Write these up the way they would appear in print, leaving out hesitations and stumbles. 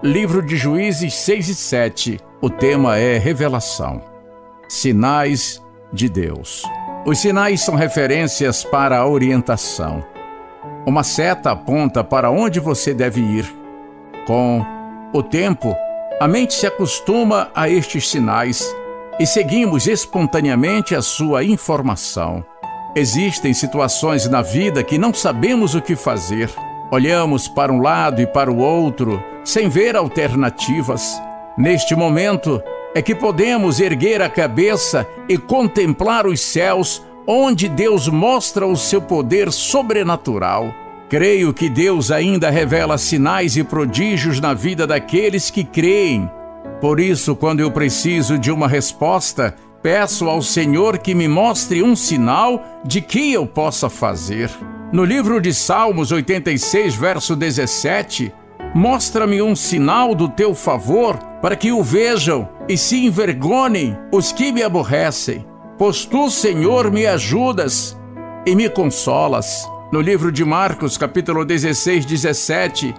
Livro de Juízes 6 e 7. O tema é revelação. Sinais de Deus. Os sinais são referências para a orientação. Uma seta aponta para onde você deve ir. Com o tempo, a mente se acostuma a estes sinais e seguimos espontaneamente a sua informação. Existem situações na vida que não sabemos o que fazer. Olhamos para um lado e para o outro, sem ver alternativas. Neste momento é que podemos erguer a cabeça e contemplar os céus, onde Deus mostra o seu poder sobrenatural. Creio que Deus ainda revela sinais e prodígios na vida daqueles que creem. Por isso, quando eu preciso de uma resposta, peço ao Senhor que me mostre um sinal de que eu possa fazer. No livro de Salmos 86, verso 17, mostra-me um sinal do teu favor, para que o vejam e se envergonhem os que me aborrecem. Pois tu, Senhor, me ajudas e me consolas. No livro de Marcos, capítulo 16, 17,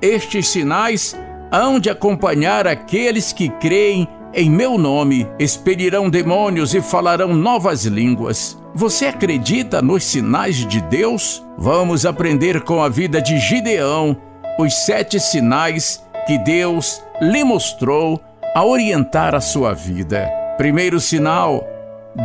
estes sinais hão de acompanhar aqueles que creem em meu nome, expelirão demônios e falarão novas línguas. Você acredita nos sinais de Deus? Vamos aprender com a vida de Gideão os 7 sinais que Deus lhe mostrou a orientar a sua vida. Primeiro sinal: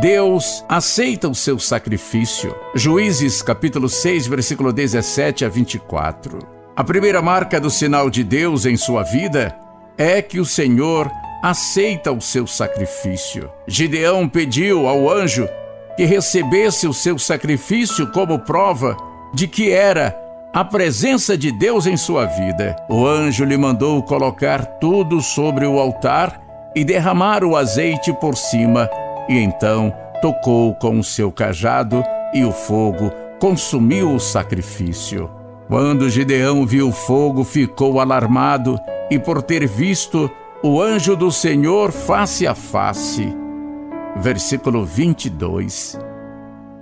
Deus aceita o seu sacrifício. Juízes capítulo 6, versículo 17 a 24. A primeira marca do sinal de Deus em sua vida é que o Senhor aceita o seu sacrifício. Gideão pediu ao anjo que recebesse o seu sacrifício como prova de que era a presença de Deus em sua vida. O anjo lhe mandou colocar tudo sobre o altar e derramar o azeite por cima, e então tocou com o seu cajado e o fogo consumiu o sacrifício. Quando Gideão viu o fogo, ficou alarmado, e por ter visto o anjo do Senhor face a face. Versículo 22.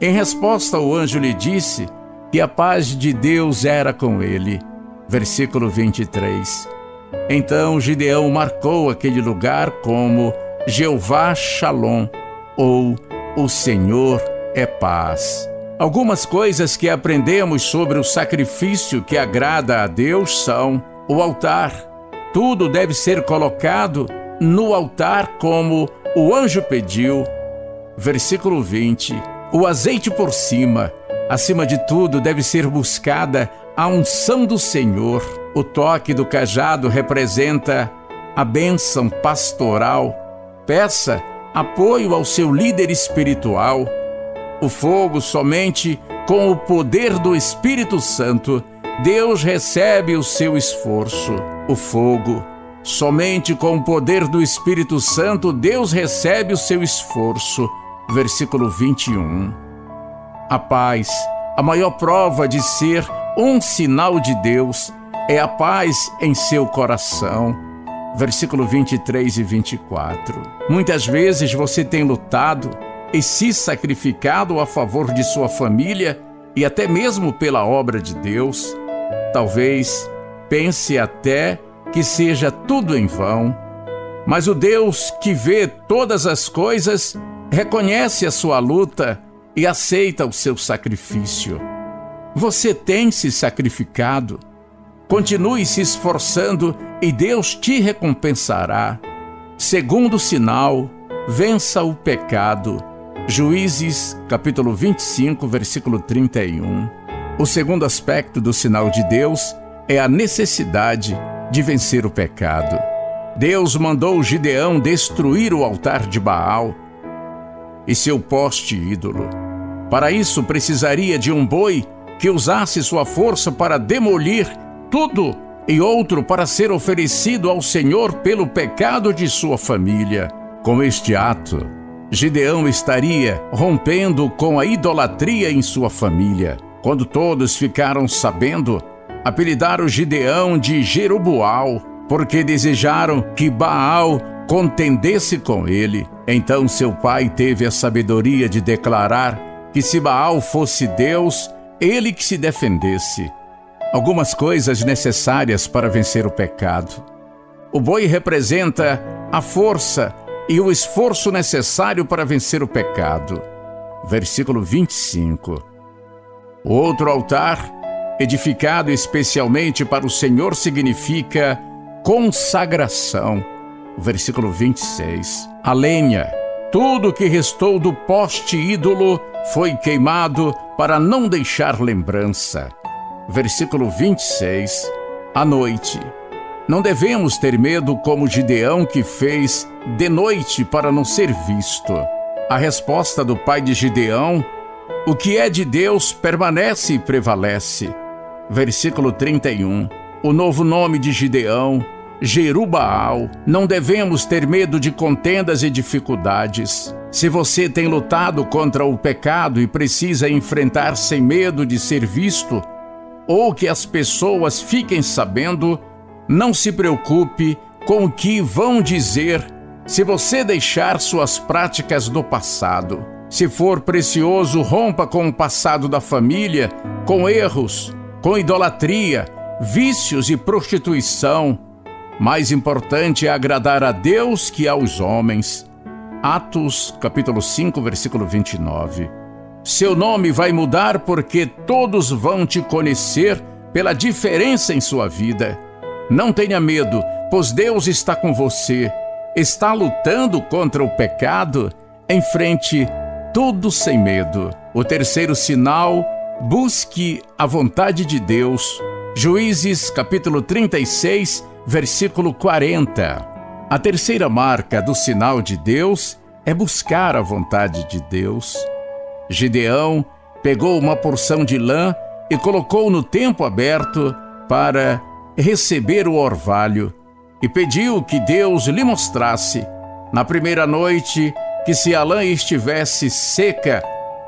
Em resposta, o anjo lhe disse que a paz de Deus era com ele. Versículo 23. Então Gideão marcou aquele lugar como Jeová Shalom, ou o Senhor é paz. Algumas coisas que aprendemos sobre o sacrifício que agrada a Deus são: o altar. Tudo deve ser colocado no altar como o anjo pediu. Versículo 20. O azeite por cima. Acima de tudo, deve ser buscada a unção do Senhor. O toque do cajado representa a bênção pastoral. Peça apoio ao seu líder espiritual. O fogo, somente com o poder do Espírito Santo, Deus recebe o seu esforço. O fogo, somente com o poder do Espírito Santo, Deus recebe o seu esforço. Versículo 21. A paz, a maior prova de ser um sinal de Deus, é a paz em seu coração. Versículo 23 e 24. Muitas vezes você tem lutado e se sacrificado a favor de sua família e até mesmo pela obra de Deus. Talvez pense até que seja tudo em vão, mas o Deus que vê todas as coisas reconhece a sua luta e aceita o seu sacrifício. Você tem se sacrificado. Continue se esforçando e Deus te recompensará. Segundo sinal: vença o pecado. Juízes, capítulo 25, versículo 31. O segundo aspecto do sinal de Deus é a necessidade de vencer o pecado. Deus mandou Gideão destruir o altar de Baal e seu poste ídolo. Para isso, precisaria de um boi que usasse sua força para demolir tudo e outro para ser oferecido ao Senhor pelo pecado de sua família. Com este ato, Gideão estaria rompendo com a idolatria em sua família. Quando todos ficaram sabendo, apelidaram Gideão de Jerubaal, porque desejaram que Baal contendesse com ele. Então seu pai teve a sabedoria de declarar que se Baal fosse Deus, ele que se defendesse. Algumas coisas necessárias para vencer o pecado. O boi representa a força e o esforço necessário para vencer o pecado. Versículo 25. O outro altar, edificado especialmente para o Senhor, significa consagração. Versículo 26. A lenha, tudo que restou do poste ídolo, foi queimado para não deixar lembrança. Versículo 26. À noite. Não devemos ter medo como Gideão, que fez de noite para não ser visto. A resposta do pai de Gideão: o que é de Deus permanece e prevalece. Versículo 31. O novo nome de Gideão, Jerubaal. Não devemos ter medo de contendas e dificuldades. Se você tem lutado contra o pecado e precisa enfrentar sem medo de ser visto, ou que as pessoas fiquem sabendo, não se preocupe com o que vão dizer se você deixar suas práticas do passado. Se for precioso, rompa com o passado da família, com erros, com idolatria, vícios e prostituição. Mais importante é agradar a Deus que aos homens. Atos, capítulo 5, versículo 29. Seu nome vai mudar porque todos vão te conhecer pela diferença em sua vida. Não tenha medo, pois Deus está com você. Está lutando contra o pecado? Enfrente tudo sem medo. O terceiro sinal: busque a vontade de Deus. Juízes, capítulo 36, versículo 40. A terceira marca do sinal de Deus é buscar a vontade de Deus. Gideão pegou uma porção de lã e colocou no templo aberto para receber o orvalho, e pediu que Deus lhe mostrasse, na primeira noite, que se a lã estivesse seca,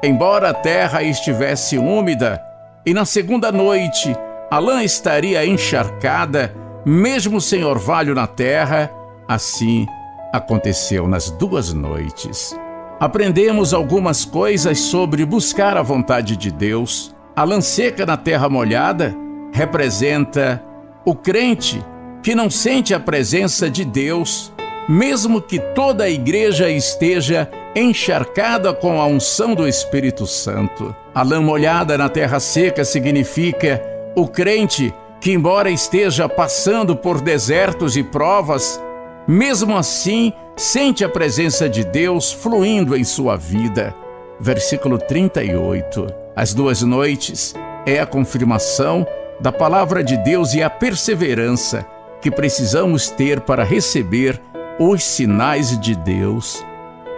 embora a terra estivesse úmida, e na segunda noite a lã estaria encharcada, mesmo sem orvalho na terra. Assim aconteceu nas 2 noites. Aprendemos algumas coisas sobre buscar a vontade de Deus. A lã seca na terra molhada representa o crente que não sente a presença de Deus, mesmo que toda a igreja esteja encharcada com a unção do Espírito Santo. A lã molhada na terra seca significa o crente que, embora esteja passando por desertos e provas, mesmo assim sente a presença de Deus fluindo em sua vida. Versículo 38. As 2 noites é a confirmação da palavra de Deus e a perseverança que precisamos ter para receber os sinais de Deus.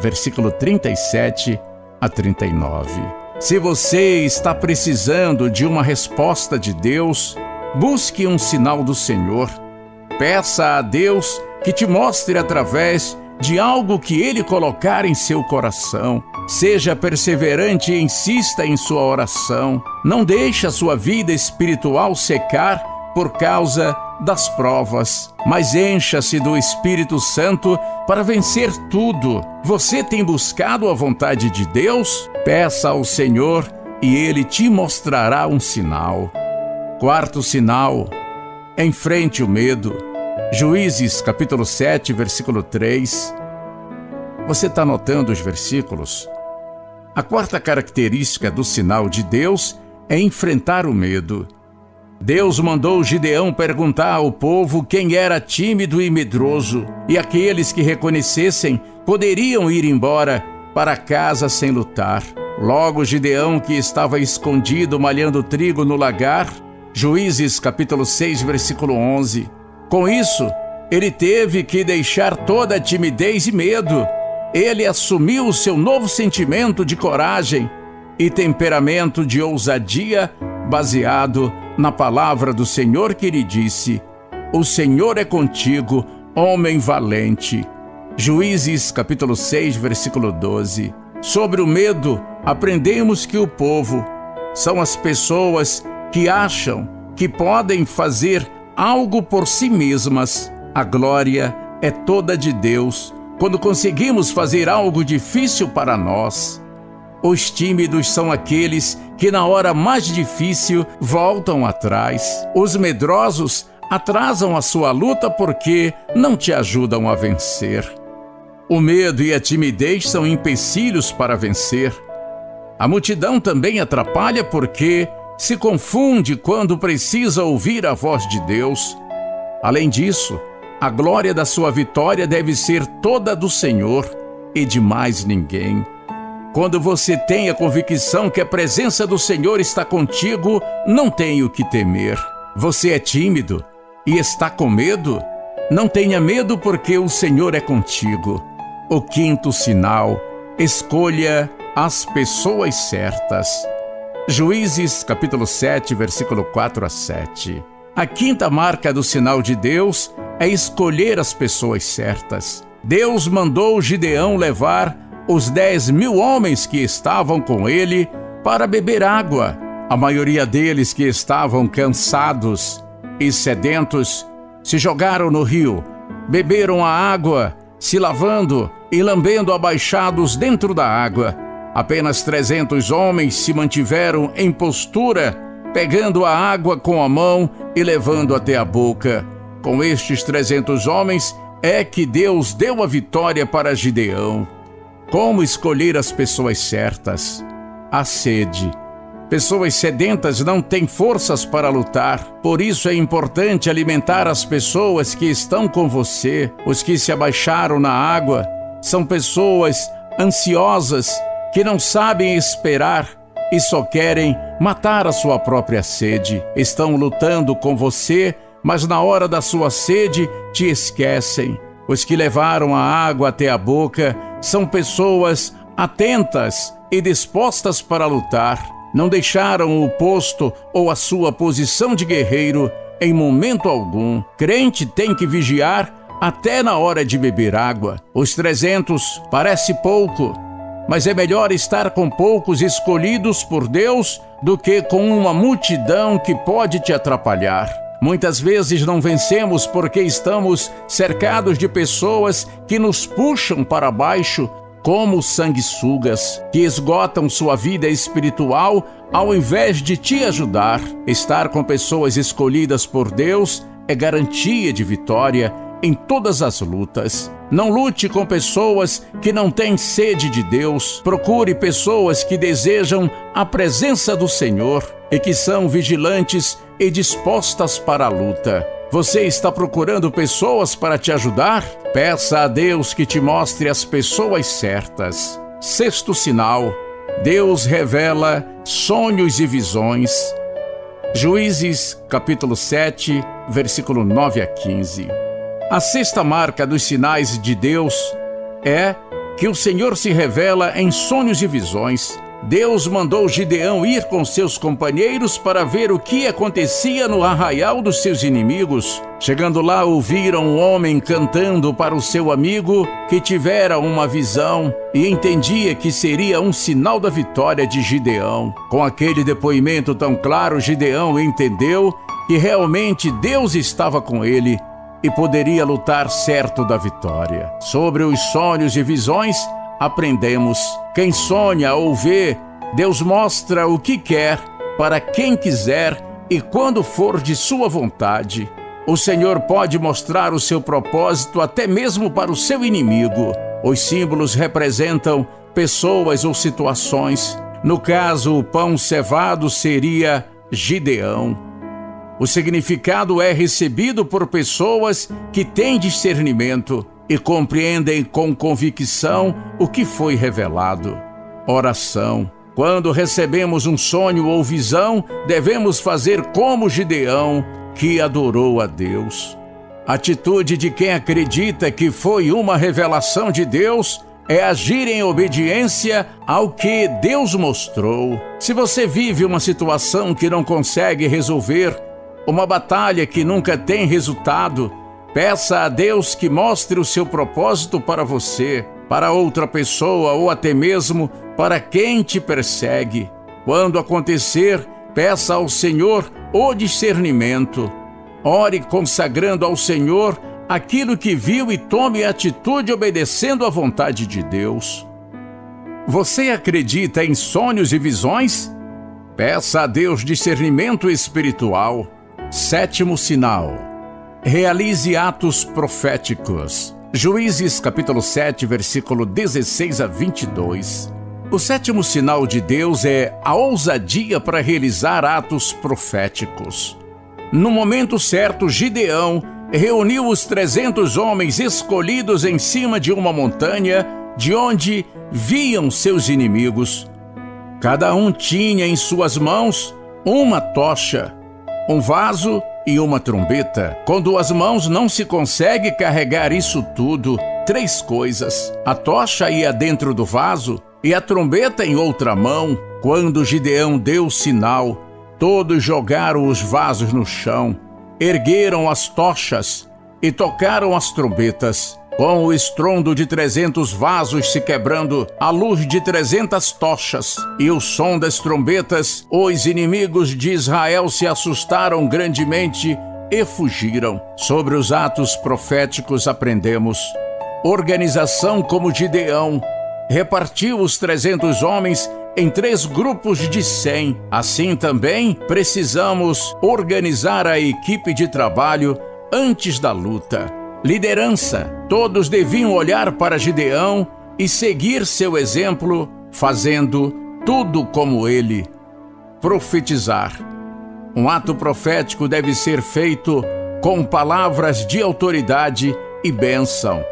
Versículo 37 a 39. Se você está precisando de uma resposta de Deus, busque um sinal do Senhor. Peça a Deus que te mostre através de algo que Ele colocar em seu coração. Seja perseverante e insista em sua oração. Não deixe a sua vida espiritual secar por causa das provas, mas encha-se do Espírito Santo para vencer tudo. Você tem buscado a vontade de Deus? Peça ao Senhor e Ele te mostrará um sinal. Quarto sinal: enfrente o medo. Juízes, capítulo 7, versículo 3. Você está anotando os versículos? A quarta característica do sinal de Deus é enfrentar o medo. Deus mandou Gideão perguntar ao povo quem era tímido e medroso, e aqueles que reconhecessem poderiam ir embora para casa sem lutar. Logo Gideão, que estava escondido malhando trigo no lagar, Juízes capítulo 6, versículo 11. Com isso, ele teve que deixar toda a timidez e medo. Ele assumiu o seu novo sentimento de coragem e temperamento de ousadia, baseado na palavra do Senhor, que lhe disse: o Senhor é contigo, homem valente. Juízes capítulo 6, versículo 12. Sobre o medo, aprendemos que o povo são as pessoas que acham que podem fazer algo por si mesmas. A glória é toda de Deus quando conseguimos fazer algo difícil para nós. Os tímidos são aqueles que na hora mais difícil voltam atrás. Os medrosos atrasam a sua luta porque não te ajudam a vencer. O medo e a timidez são empecilhos para vencer. A multidão também atrapalha porque se confunde quando precisa ouvir a voz de Deus. Além disso, a glória da sua vitória deve ser toda do Senhor e de mais ninguém. Quando você tem a convicção que a presença do Senhor está contigo, não tem o que temer. Você é tímido e está com medo? Não tenha medo, porque o Senhor é contigo. O quinto sinal: escolha as pessoas certas. Juízes, capítulo 7, versículo 4 a 7. A quinta marca do sinal de Deus é escolher as pessoas certas. Deus mandou Gideão levar os 10.000 homens que estavam com ele para beber água. A maioria deles, que estavam cansados e sedentos, se jogaram no rio, beberam a água, se lavando e lambendo abaixados dentro da água. Apenas 300 homens se mantiveram em postura, pegando a água com a mão e levando até a boca. Com estes 300 homens é que Deus deu a vitória para Gideão. Como escolher as pessoas certas? A sede. Pessoas sedentas não têm forças para lutar. Por isso é importante alimentar as pessoas que estão com você. Os que se abaixaram na água são pessoas ansiosas que não sabem esperar e só querem matar a sua própria sede. Estão lutando com você, mas na hora da sua sede te esquecem. Os que levaram a água até a boca são pessoas atentas e dispostas para lutar. Não deixaram o posto ou a sua posição de guerreiro em momento algum. Crente tem que vigiar até na hora de beber água. Os 300 parece pouco, mas é melhor estar com poucos escolhidos por Deus do que com uma multidão que pode te atrapalhar. Muitas vezes não vencemos porque estamos cercados de pessoas que nos puxam para baixo como sanguessugas, que esgotam sua vida espiritual ao invés de te ajudar. Estar com pessoas escolhidas por Deus é garantia de vitória em todas as lutas. Não lute com pessoas que não têm sede de Deus. Procure pessoas que desejam a presença do Senhor e que são vigilantes e dispostas para a luta. Você está procurando pessoas para te ajudar? Peça a Deus que te mostre as pessoas certas. Sexto sinal: Deus revela sonhos e visões. Juízes, capítulo 7, versículo 9 a 15. A sexta marca dos sinais de Deus é que o Senhor se revela em sonhos e visões. Deus mandou Gideão ir com seus companheiros para ver o que acontecia no arraial dos seus inimigos. Chegando lá, ouviram um homem cantando para o seu amigo que tivera uma visão e entendia que seria um sinal da vitória de Gideão. Com aquele depoimento tão claro, Gideão entendeu que realmente Deus estava com ele e poderia lutar certo da vitória. Sobre os sonhos e visões, aprendemos: quem sonha ou vê, Deus mostra o que quer para quem quiser e quando for de sua vontade. O Senhor pode mostrar o seu propósito até mesmo para o seu inimigo. Os símbolos representam pessoas ou situações. No caso, o pão cevado seria Gideão. O significado é recebido por pessoas que têm discernimento e compreendem com convicção o que foi revelado. Oração. Quando recebemos um sonho ou visão, devemos fazer como Gideão, que adorou a Deus. A atitude de quem acredita que foi uma revelação de Deus é agir em obediência ao que Deus mostrou. Se você vive uma situação que não consegue resolver, uma batalha que nunca tem resultado, peça a Deus que mostre o seu propósito para você, para outra pessoa ou até mesmo para quem te persegue. Quando acontecer, peça ao Senhor o discernimento. Ore consagrando ao Senhor aquilo que viu e tome atitude obedecendo à vontade de Deus. Você acredita em sonhos e visões? Peça a Deus discernimento espiritual. Sétimo sinal: Realize atos proféticos. Juízes capítulo 7, versículo 16 a 22. O sétimo sinal de Deus é a ousadia para realizar atos proféticos. No momento certo, Gideão reuniu os 300 homens escolhidos em cima de uma montanha, de onde viam seus inimigos. Cada um tinha em suas mãos uma tocha, um vaso e uma trombeta. Com duas mãos não se consegue carregar isso tudo. 3 coisas: a tocha ia dentro do vaso e a trombeta em outra mão. Quando Gideão deu o sinal, todos jogaram os vasos no chão, ergueram as tochas e tocaram as trombetas. Com o estrondo de 300 vasos se quebrando, a luz de 300 tochas e o som das trombetas, os inimigos de Israel se assustaram grandemente e fugiram. Sobre os atos proféticos aprendemos: organização como Gideão repartiu os 300 homens em 3 grupos de 100. Assim também precisamos organizar a equipe de trabalho antes da luta. Liderança. Todos deviam olhar para Gideão e seguir seu exemplo, fazendo tudo como ele. Profetizar. Um ato profético deve ser feito com palavras de autoridade e bênção,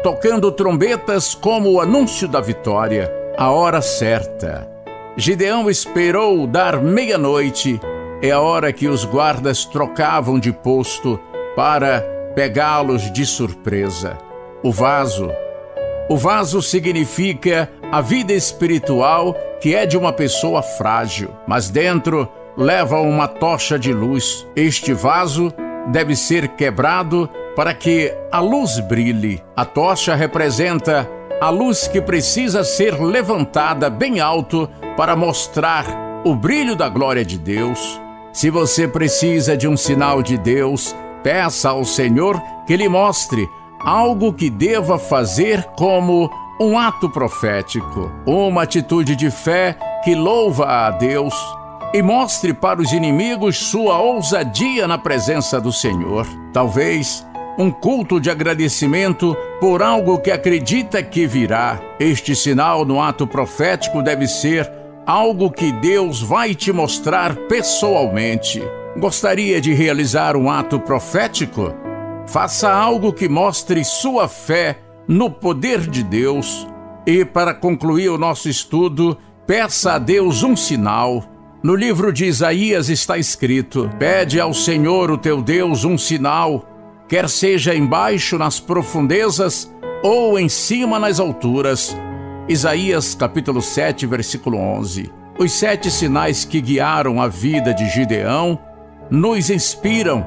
tocando trombetas como o anúncio da vitória. A hora certa. Gideão esperou dar meia-noite. É a hora que os guardas trocavam de posto para pegá-los de surpresa. O vaso significa a vida espiritual, que é de uma pessoa frágil, mas dentro leva uma tocha de luz. Este vaso deve ser quebrado para que a luz brilhe. A tocha representa a luz que precisa ser levantada bem alto para mostrar o brilho da glória de Deus. Se você precisa de um sinal de Deus, peça ao Senhor que lhe mostre algo que deva fazer como um ato profético, uma atitude de fé que louva a Deus, e mostre para os inimigos sua ousadia na presença do Senhor. Talvez um culto de agradecimento por algo que acredita que virá. Este sinal no ato profético deve ser algo que Deus vai te mostrar pessoalmente. Gostaria de realizar um ato profético? Faça algo que mostre sua fé no poder de Deus. E para concluir o nosso estudo, peça a Deus um sinal. No livro de Isaías está escrito: pede ao Senhor, o teu Deus, um sinal, quer seja embaixo nas profundezas ou em cima nas alturas. Isaías capítulo 7, versículo 11. Os 7 sinais que guiaram a vida de Gideão nos inspiram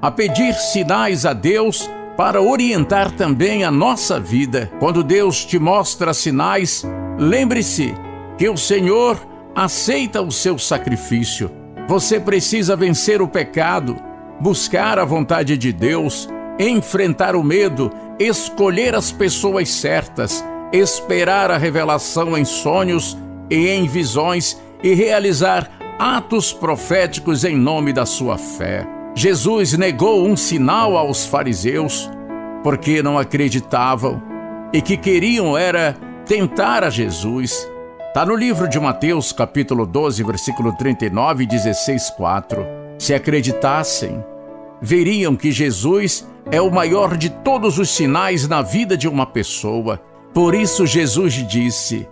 a pedir sinais a Deus para orientar também a nossa vida. Quando Deus te mostra sinais, lembre-se que o Senhor aceita o seu sacrifício. Você precisa vencer o pecado, buscar a vontade de Deus, enfrentar o medo, escolher as pessoas certas, esperar a revelação em sonhos e em visões e realizar atos proféticos em nome da sua fé. Jesus negou um sinal aos fariseus porque não acreditavam e que queriam era tentar a Jesus. Está no livro de Mateus, capítulo 12, versículo 39 e 16:4. Se acreditassem, veriam que Jesus é o maior de todos os sinais na vida de uma pessoa. Por isso Jesus disse: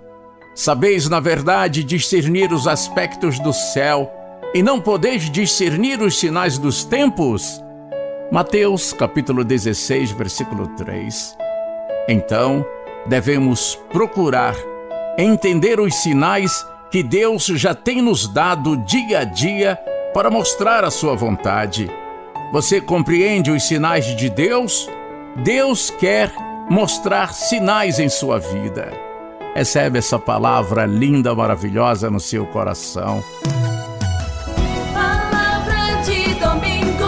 sabeis na verdade discernir os aspectos do céu e não podeis discernir os sinais dos tempos? Mateus capítulo 16, versículo 3. Então, devemos procurar entender os sinais que Deus já tem nos dado dia a dia para mostrar a sua vontade. Você compreende os sinais de Deus? Deus quer mostrar sinais em sua vida. Recebe essa palavra linda, maravilhosa no seu coração. Palavra de domingo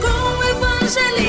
com o Evangelista